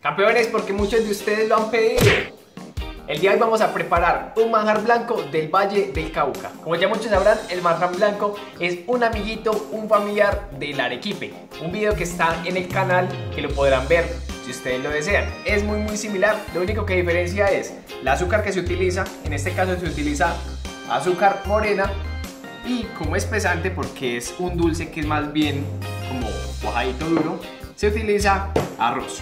Campeones, porque muchos de ustedes lo han pedido. El día de hoy vamos a preparar un manjar blanco del Valle del Cauca. Como ya muchos sabrán, el manjar blanco es un amiguito, un familiar del arequipe. Un video que está en el canal que lo podrán ver si ustedes lo desean. Es muy similar, lo único que diferencia es el azúcar que se utiliza. En este caso se utiliza azúcar morena y como espesante, porque es un dulce que es más bien como cuajadito duro, se utiliza arroz.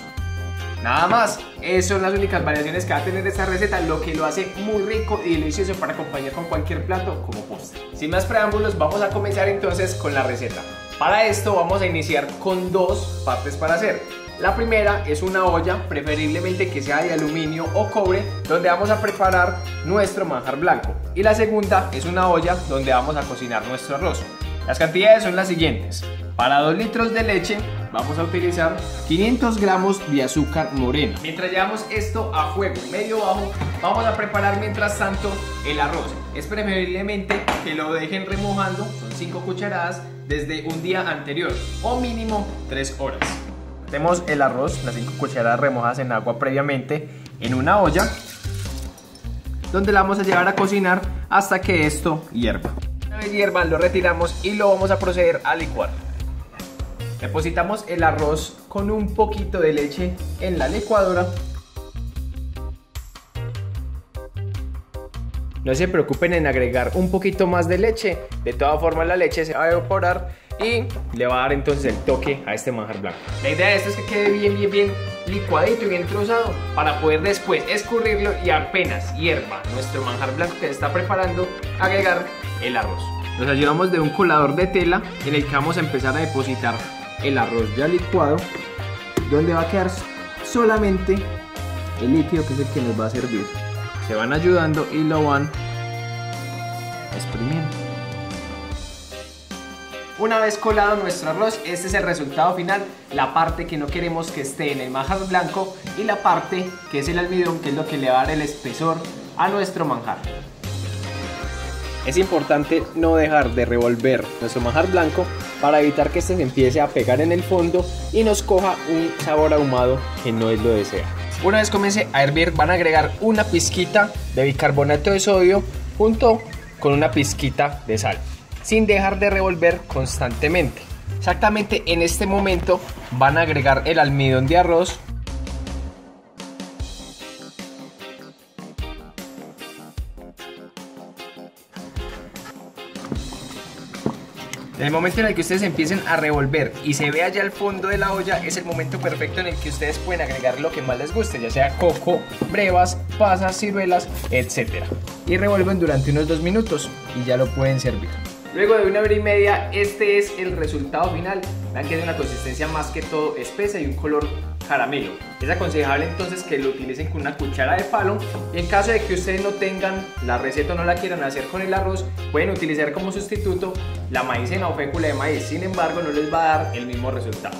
Nada más, esas son las únicas variaciones que va a tener esta receta, lo que lo hace muy rico y delicioso para acompañar con cualquier plato como postre. Sin más preámbulos, vamos a comenzar entonces con la receta. Para esto vamos a iniciar con dos partes para hacer. La primera es una olla, preferiblemente que sea de aluminio o cobre, donde vamos a preparar nuestro manjar blanco. Y la segunda es una olla donde vamos a cocinar nuestro arroz. Las cantidades son las siguientes. Para 2 litros de leche vamos a utilizar 500 gramos de azúcar morena. Mientras llevamos esto a fuego medio bajo, vamos a preparar mientras tanto el arroz. Es preferiblemente que lo dejen remojando, son 5 cucharadas, desde un día anterior o mínimo 3 horas. Tenemos el arroz, las 5 cucharadas remojadas en agua previamente en una olla, donde la vamos a llevar a cocinar hasta que esto hierva. Una vez hierva, lo retiramos y lo vamos a proceder a licuar. Depositamos el arroz con un poquito de leche en la licuadora. No se preocupen en agregar un poquito más de leche, de todas formas la leche se va a evaporar y le va a dar entonces el toque a este manjar blanco. La idea de esto es que quede bien licuadito y bien trozado para poder después escurrirlo y apenas hierva nuestro manjar blanco que se está preparando, agregar el arroz. Nos ayudamos de un colador de tela en el que vamos a empezar a depositar el arroz ya licuado, donde va a quedar solamente el líquido que es el que nos va a servir. Se van ayudando y lo van exprimiendo. Una vez colado nuestro arroz, este es el resultado final, la parte que no queremos que esté en el manjar blanco y la parte que es el almidón, que es lo que le va a dar el espesor a nuestro manjar. Es importante no dejar de revolver nuestro manjar blanco para evitar que este se empiece a pegar en el fondo y nos coja un sabor ahumado que no es lo deseado. Una vez comience a hervir, van a agregar una pizquita de bicarbonato de sodio junto con una pizquita de sal, sin dejar de revolver constantemente. Exactamente en este momento van a agregar el almidón de arroz. En el momento en el que ustedes empiecen a revolver y se vea ya el fondo de la olla, es el momento perfecto en el que ustedes pueden agregar lo que más les guste, ya sea coco, brevas, pasas, ciruelas, etc. Y revuelven durante unos 2 minutos y ya lo pueden servir. Luego de 1 hora y media, este es el resultado final. Vean que es una consistencia más que todo espesa y un color caramelo. Es aconsejable entonces que lo utilicen con una cuchara de palo. Y en caso de que ustedes no tengan la receta o no la quieran hacer con el arroz, pueden utilizar como sustituto la maicena o fécula de maíz. Sin embargo, no les va a dar el mismo resultado.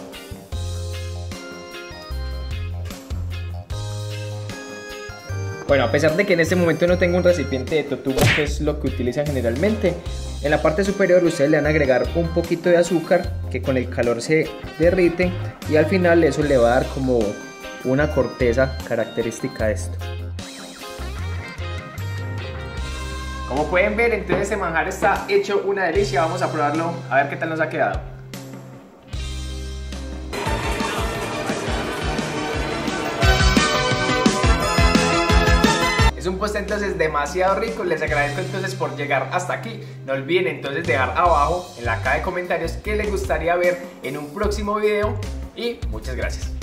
Bueno, a pesar de que en este momento no tengo un recipiente de totumo, que es lo que utilizan generalmente, en la parte superior ustedes le van a agregar un poquito de azúcar que con el calor se derrite y al final eso le va a dar como una corteza característica de esto. Como pueden ver, entonces este manjar está hecho una delicia. Vamos a probarlo a ver qué tal nos ha quedado. Es un postre entonces demasiado rico, les agradezco entonces por llegar hasta aquí. No olviden entonces dejar abajo en la caja de comentarios qué les gustaría ver en un próximo video y muchas gracias.